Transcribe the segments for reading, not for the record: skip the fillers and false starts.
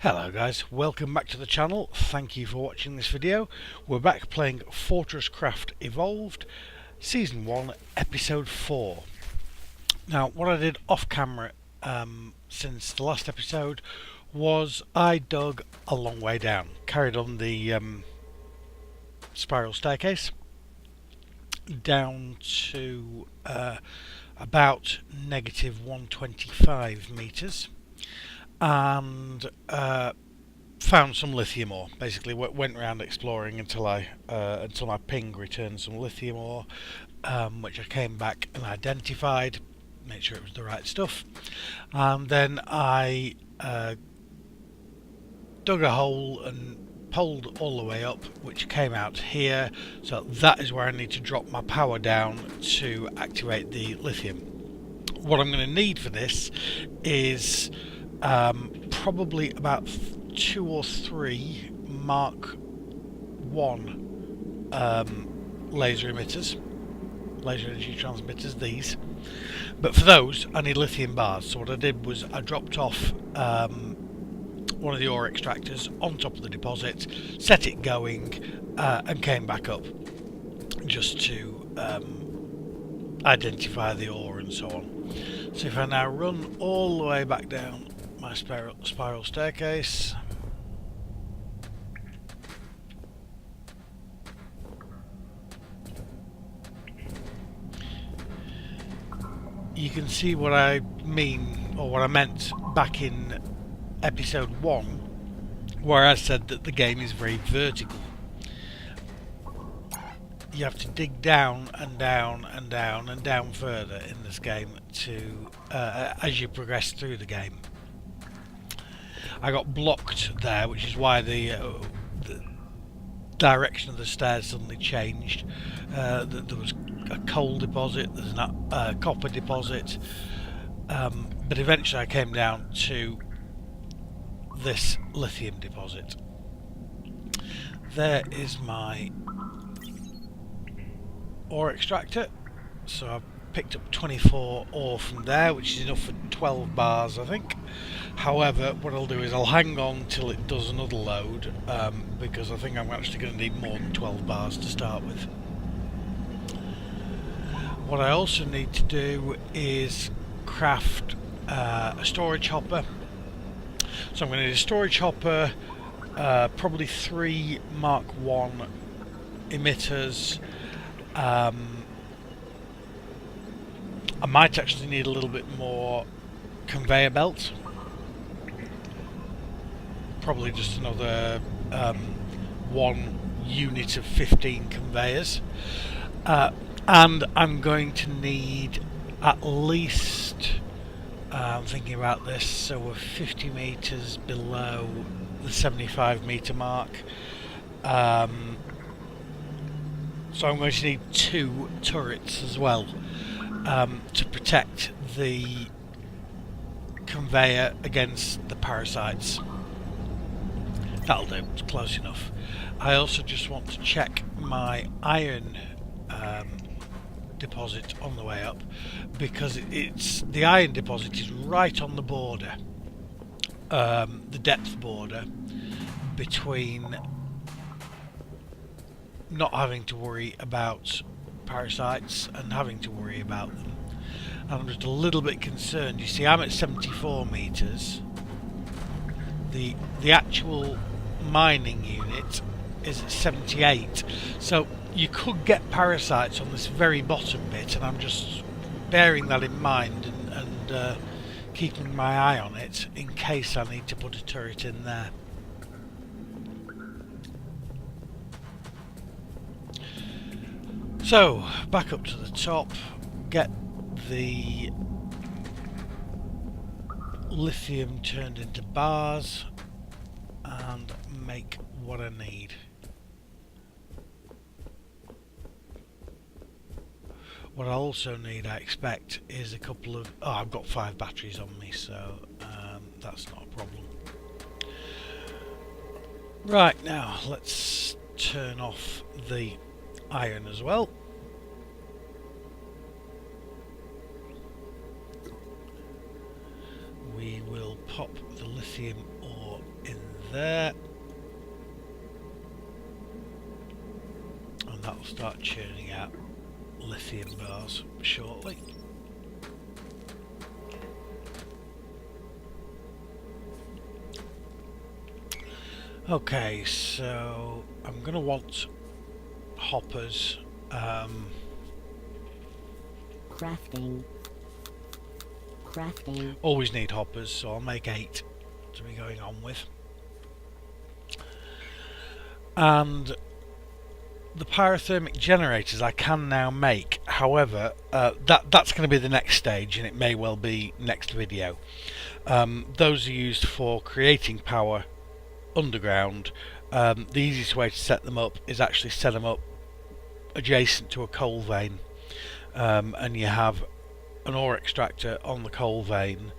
Hello guys, welcome back to the channel. Thank you for watching this video. We're back playing FortressCraft Evolved Season 1 Episode 4. Now what I did off camera since the last episode was I dug a long way down. Carried on the spiral staircase down to about negative 125 meters. And found some lithium ore. Basically, went around exploring until my ping returned some lithium ore, which I came back and identified, made sure it was the right stuff, and then I dug a hole and poled all the way up, which came out here. So that is where I need to drop my power down to activate the lithium. What I'm going to need for this is probably about 2 or 3 Mark 1 laser emitters, laser energy transmitters, these. But for those I need lithium bars, so what I did was I dropped off one of the ore extractors on top of the deposit, set it going, and came back up just to identify the ore and so on. So if I now run all the way back down my spiral staircase, you can see what I mean, or what I meant back in episode 1, where I said that the game is very vertical. You have to dig down and down and down and down further in this game to as you progress through the game. I got blocked there, which is why the direction of the stairs suddenly changed. There was a coal deposit, there's a copper deposit, but eventually I came down to this lithium deposit. There is my ore extractor, so I've picked up 24 ore from there, which is enough for 12 bars I think. However, what I'll do is I'll hang on till it does another load, because I think I'm actually going to need more than 12 bars to start with. What I also need to do is craft a storage hopper. So I'm going to need a storage hopper, probably 3 Mark 1 emitters. I might actually need a little bit more conveyor belt, probably just another 1 unit of 15 conveyors, and I'm going to need at least, I'm thinking about this, so we're 50 meters below the 75 meter mark, so I'm going to need 2 turrets as well, to protect the conveyor against the parasites. That'll do, it's close enough. I also just want to check my iron deposit on the way up, because the iron deposit is right on the border, the depth border between not having to worry about parasites and having to worry about them. And I'm just a little bit concerned. You see, I'm at 74 meters. The actual mining unit is at 78, so you could get parasites on this very bottom bit, and I'm just bearing that in mind and keeping my eye on it in case I need to put a turret in there. So, back up to the top, get the lithium turned into bars, and make what I need. What I also need, I expect, is a couple of... oh, I've got 5 batteries on me, so that's not a problem. Right, now let's turn off the iron as well. We will pop the lithium ore in there. And that will start churning out lithium bars shortly. Okay, so I'm going to want hoppers. Crafting. Always need hoppers, so I'll make 8 to be going on with. And the pyrothermic generators I can now make. However, that's going to be the next stage, and it may well be next video. Those are used for creating power underground. The easiest way to set them up is actually set them up adjacent to a coal vein, and you have an ore extractor on the coal vein,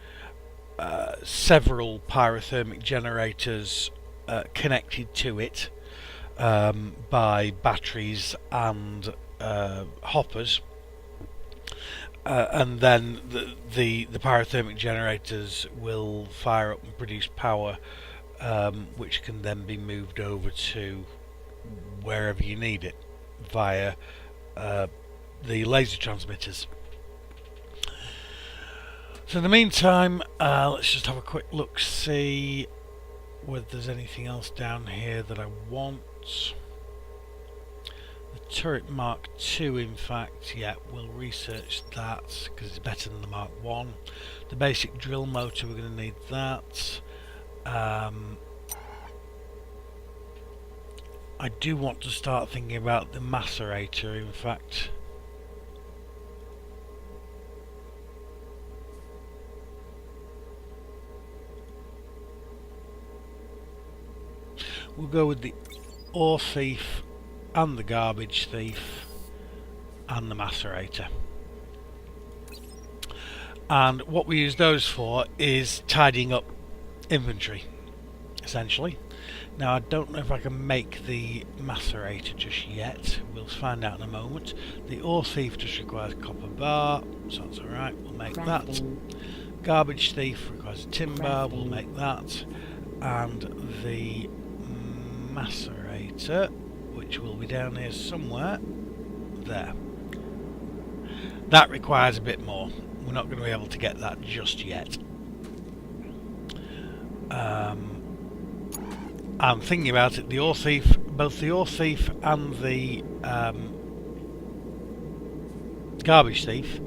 several pyrothermic generators connected to it by batteries and hoppers, and then the pyrothermic generators will fire up and produce power, which can then be moved over to wherever you need it via the laser transmitters. So in the meantime, let's just have a quick look, see whether there's anything else down here that I want. The turret Mark II, in fact, yeah, we'll research that because it's better than the Mark I. The basic drill motor, we're going to need that. I do want to start thinking about the macerator, in fact. We'll go with the ore thief and the garbage thief and the macerator. And what we use those for is tidying up inventory, essentially. Now I don't know if I can make the macerator just yet. We'll find out in a moment. The ore thief just requires copper bar, so that's alright, we'll make that. Garbage thief requires a tin bar, we'll make that. And the macerator, which will be down here somewhere, there. That requires a bit more. We're not going to be able to get that just yet. I'm thinking about it, the ore thief, both the ore thief and the garbage thief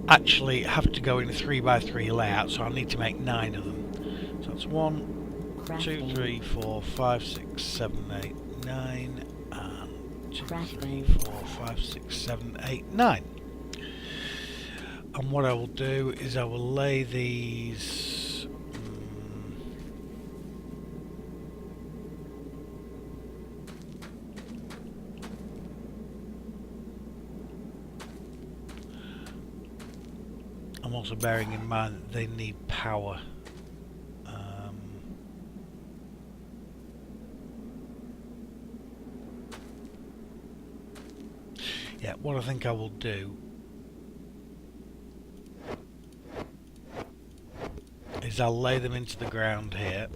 actually have to go in a 3x3 layout, so I'll need to make 9 of them. So that's 1, 2, 3, 4, 5, 6, 7, 8, 9, and 2, 3, 4, 5, 6, 7, 8, 9. And what I will do is I will lay these I'm also bearing in mind that they need power. Yeah, what I think I will do is I'll lay them into the ground here.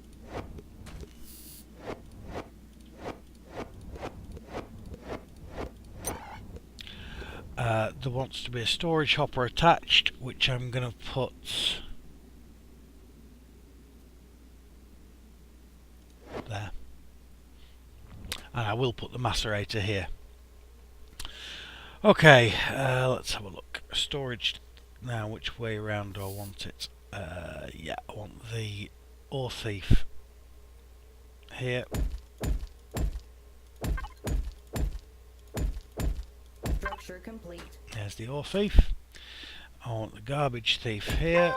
There wants to be a storage hopper attached, which I'm going to put there. And I will put the macerator here. Okay, let's have a look. Storage now, which way around do I want it? Yeah, I want the ore thief here. Structure complete. There's the ore thief. I want the garbage thief here.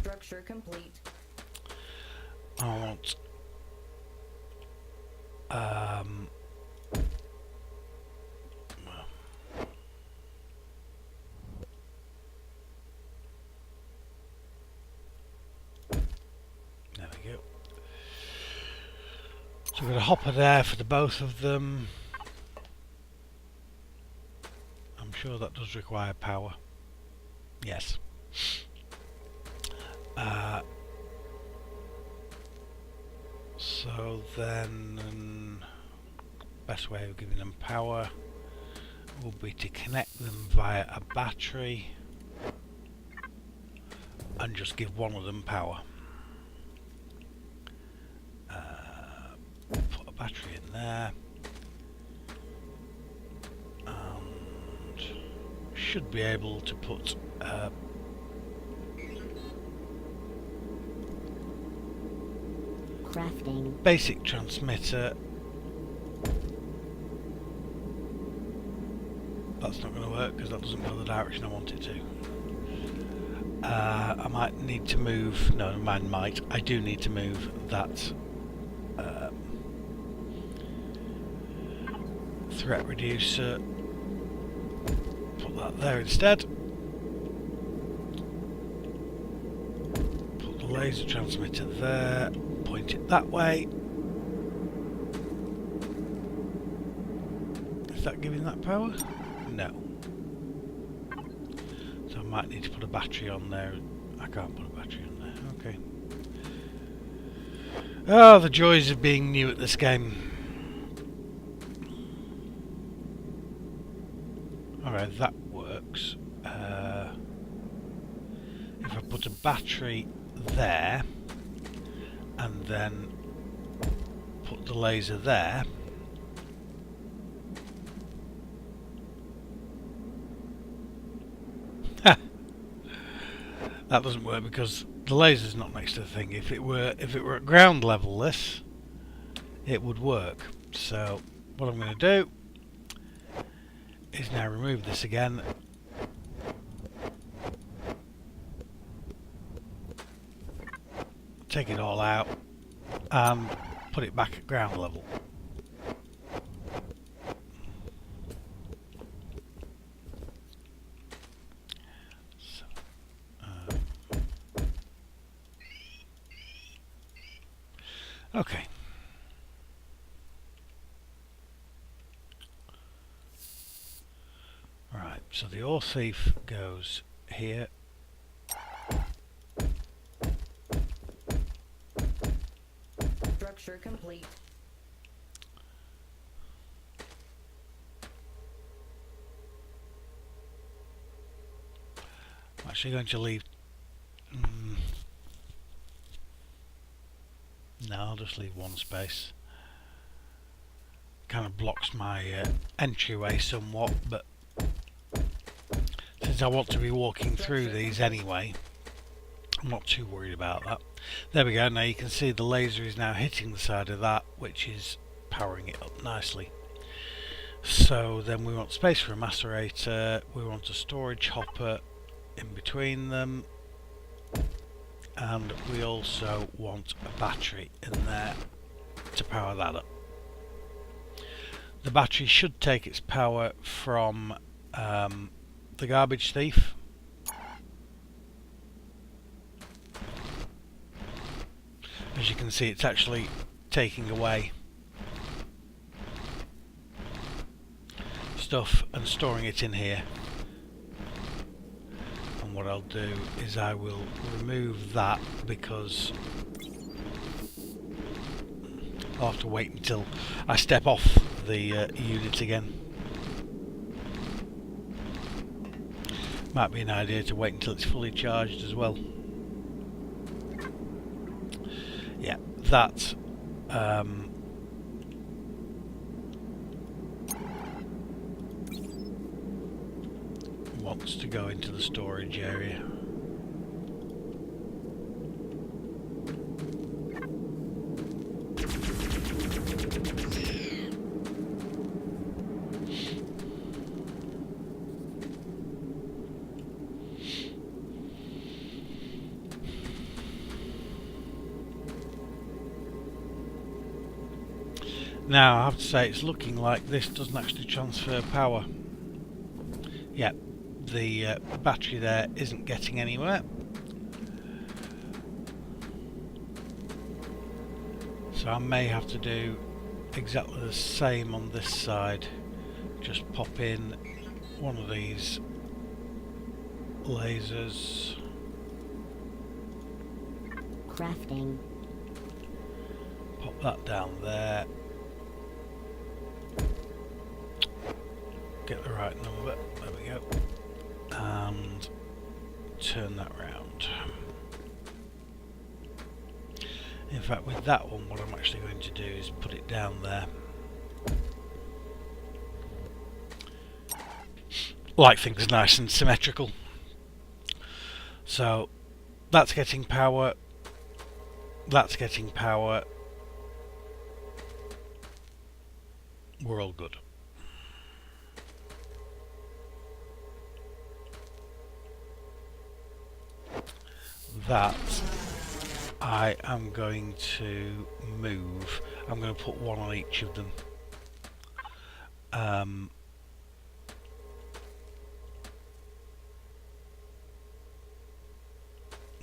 Structure complete. I want there we go. So we've got a hopper there for the both of them. sure that does require power. Yes. So then, best way of giving them power will be to connect them via a battery and just give one of them power. Put a battery in there and should be able to put Crafting. basic transmitter. That's not going to work because that doesn't go the direction I want it to. I might need to move, no, I do need to move that threat reducer. Put that there instead. Put the laser transmitter there, point it that way. Is that giving that power? No. So I might need to put a battery on there. I can't put a battery on there. Okay. Oh, the joys of being new at this game. Alright, that works. If I put a battery there and then put the laser there, that doesn't work because the laser's not next to the thing. If it were at ground level, this, it would work. So what I'm going to do is now remove this again. Take it all out and put it back at ground level. So, okay. Right, so the ore thief goes here. Structure complete. I'm actually going to leave. No, I'll just leave one space. Kind of blocks my entryway somewhat, but since I want to be walking through these anyway, I'm not too worried about that. There we go. Now you can see the laser is now hitting the side of that, which is powering it up nicely. So then we want space for a macerator, we want a storage hopper in between them, and we also want a battery in there to power that up. The battery should take its power from the garbage thief. As you can see, it's actually taking away stuff and storing it in here. And what I'll do is I will remove that because I'll have to wait until I step off the unit again. Might be an idea to wait until it's fully charged as well. Yeah, that wants to go into the storage area. Now I have to say it's looking like this doesn't actually transfer power. Yeah, the battery there isn't getting anywhere. So I may have to do exactly the same on this side. Just pop in one of these lasers. Crafting. Pop that down there. Get the right number. There we go. And turn that round. In fact, with that one, what I'm actually going to do is put it down there. Like things nice and symmetrical. So that's getting power. That's getting power. We're all good. That I am going to move. I'm going to put one on each of them. I'm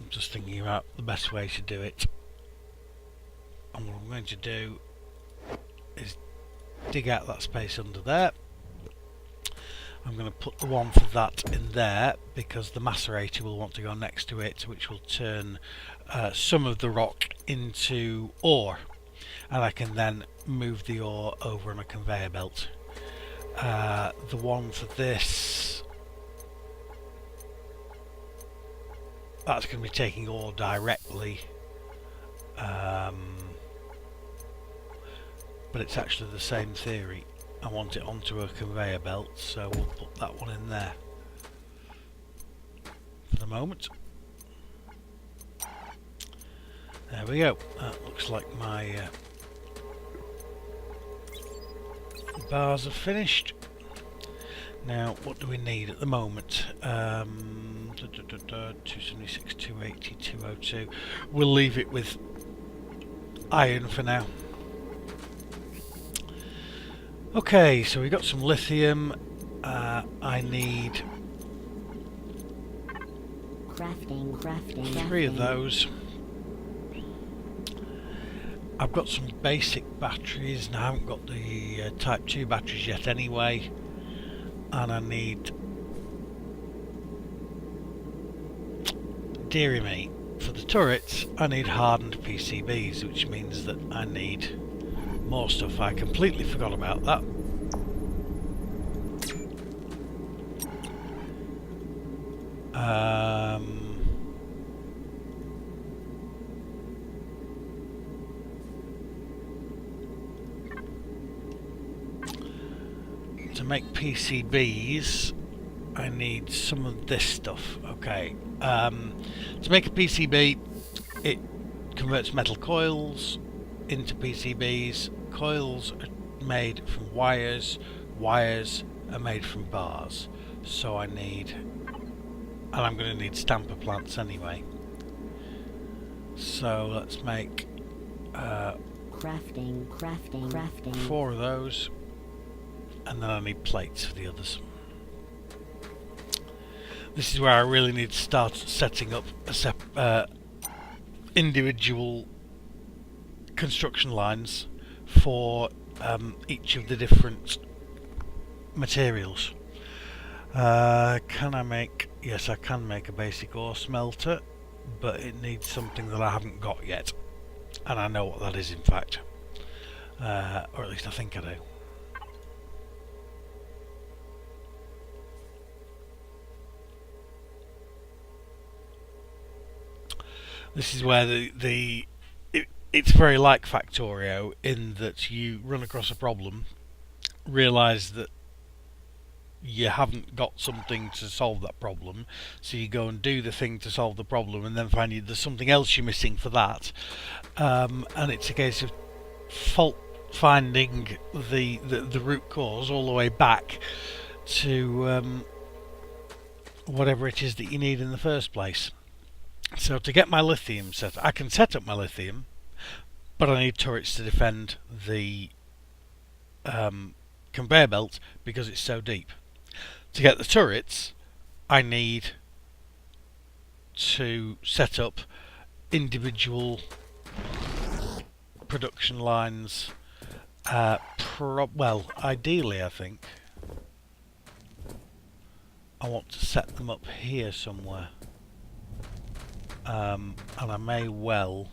just thinking about the best way to do it. And what I'm going to do is dig out that space under there. I'm going to put the one for that in there because the macerator will want to go next to it, which will turn some of the rock into ore, and I can then move the ore over on a conveyor belt. The one for this, that's going to be taking ore directly, but it's actually the same theory. I want it onto a conveyor belt, so we'll put that one in there for the moment. There we go. That looks like my bars are finished. Now, what do we need at the moment? 276, 280, 202. We'll leave it with iron for now. Okay, so we got some lithium. I need crafting. 3 of those. I've got some basic batteries, and I haven't got the Type 2 batteries yet anyway. And I need, dearie me, for the turrets I need hardened PCBs, which means that I need more stuff. I completely forgot about that. To make PCBs I need some of this stuff. Okay, to make a PCB it converts metal coils into PCBs. Coils are made from wires, wires are made from bars, so I need, and I'm going to need stamper plants anyway, so let's make crafting 4 of those, and then I need plates for the others. This is where I really need to start setting up a individual construction lines for each of the different materials. Can I make, yes I can make a basic ore smelter, but it needs something that I haven't got yet, and I know what that is in fact, or at least I think I do. This is where it's very like Factorio in that you run across a problem, realise that you haven't got something to solve that problem, so you go and do the thing to solve the problem, and then find there's something else you're missing for that, and it's a case of fault finding the root cause all the way back to whatever it is that you need in the first place. So to get my lithium set, I can set up my lithium, but I need turrets to defend the conveyor belt because it's so deep. To get the turrets, I need to set up individual production lines. Well, ideally I think I want to set them up here somewhere. And I may well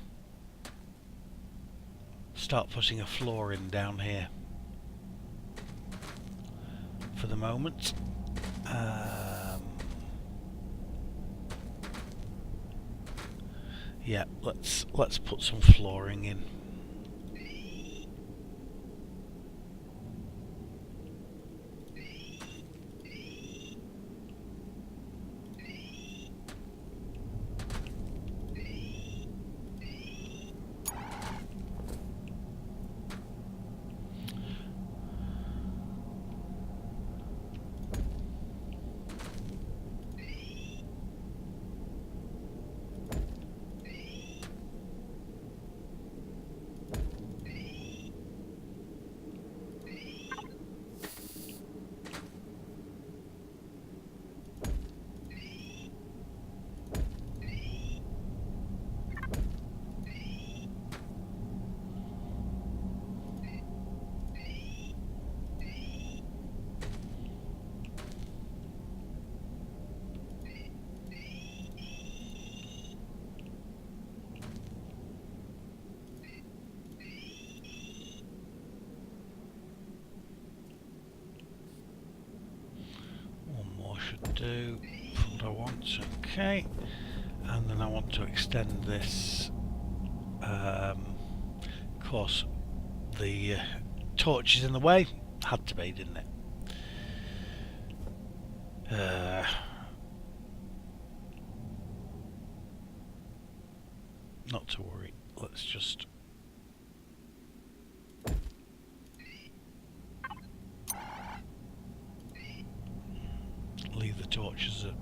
start putting a floor in down here for the moment. Yeah, let's put some flooring in. Should do what I want. Okay, and then I want to extend this. Of course, the torch is in the way. Had to be, didn't it? Not to worry. Let's just. Leave the torch as a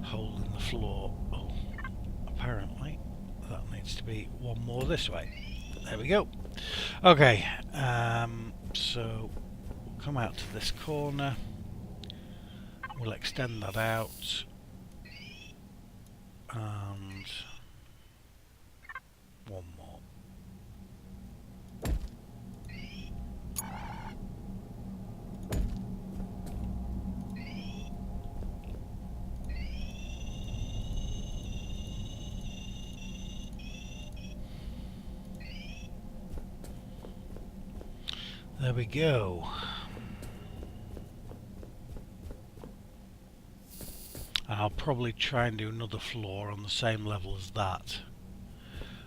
hole in the floor. Oh, apparently that needs to be one more this way. There we go. Okay, so we'll come out to this corner. We'll extend that out, and one more. There we go. And I'll probably try and do another floor on the same level as that.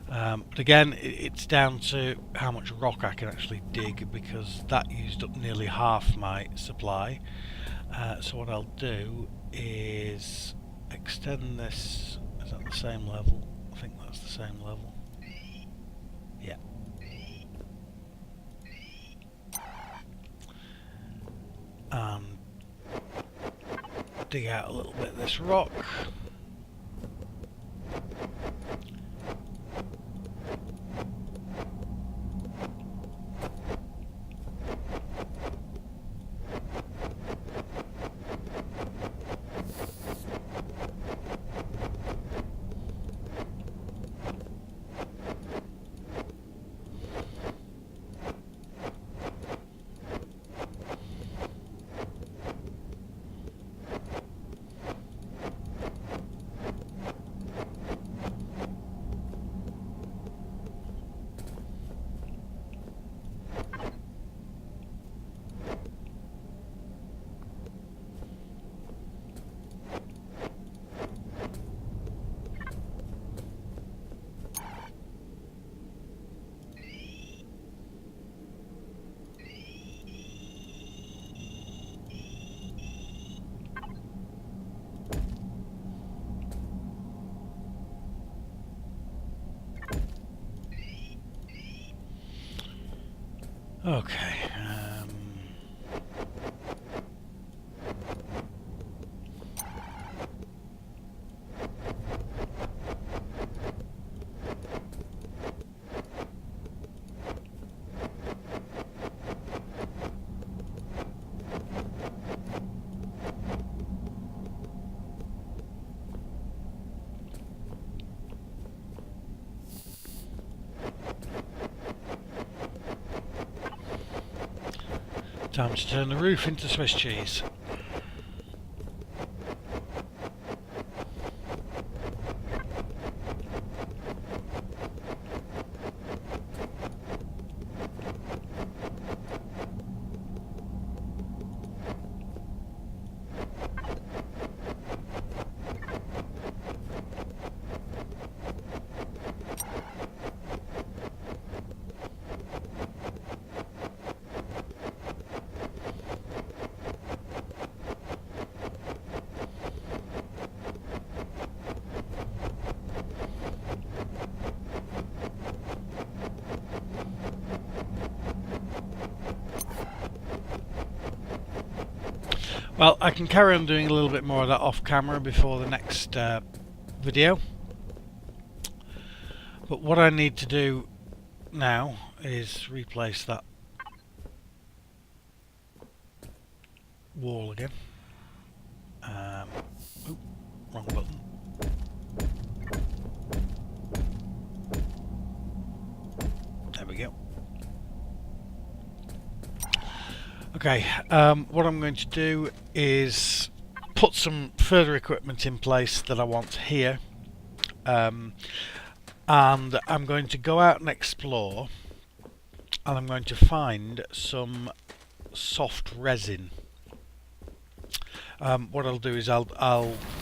But again, it's down to how much rock I can actually dig, because that used up nearly half my supply. So what I'll do is extend this. Is that the same level? I think that's the same level. Yeah. And dig out a little bit of this rock. Okay. Time to turn the roof into Swiss cheese. Well, I can carry on doing a little bit more of that off camera before the next video. But what I need to do now is replace that wall again. Oop, wrong button. There we go. Okay, what I'm going to do is put some further equipment in place that I want here, and I'm going to go out and explore, and I'm going to find some soft resin. What I'll do is I'll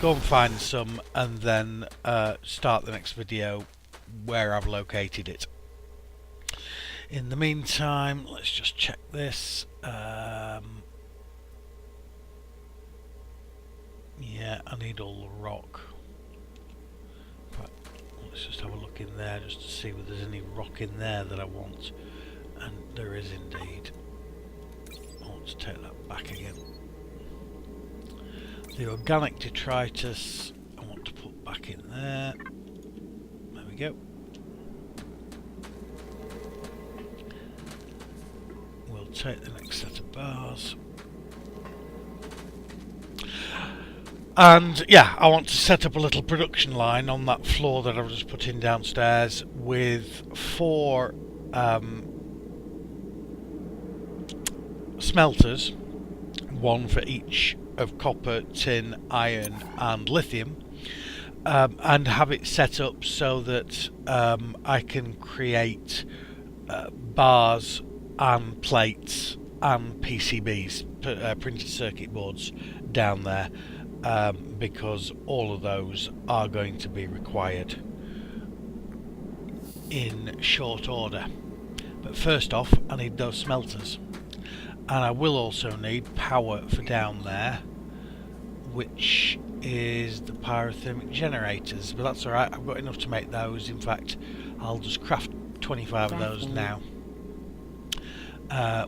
go and find some, and then start the next video where I've located it. In the meantime, let's just check this. Yeah, I need all the rock. But let's just have a look in there just to see whether there's any rock in there that I want. And there is indeed. I want to take that back again. The organic detritus I want to put back in there. There we go. We'll take the next set of bars. And yeah, I want to set up a little production line on that floor that I've just put in downstairs with 4 smelters, 1 for each of copper, tin, iron and lithium, and have it set up so that I can create bars and plates and PCBs, printed circuit boards down there, because all of those are going to be required in short order. But first off, I need those smelters, and I will also need power for down there, which is the Pyrothermic Generators, but that's alright, I've got enough to make those. In fact, I'll just craft 25 of those now,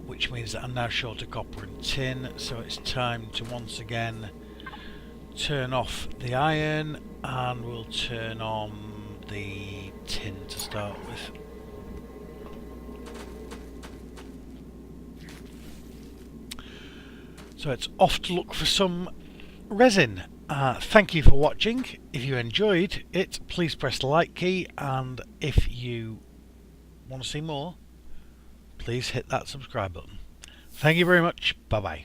which means that I'm now short of copper and tin, so it's time to once again turn off the iron, and we'll turn on the tin to start with. So it's off to look for some resin. Thank you for watching. If you enjoyed it, please press the like key, and if you want to see more, please hit that subscribe button. Thank you very much. Bye bye.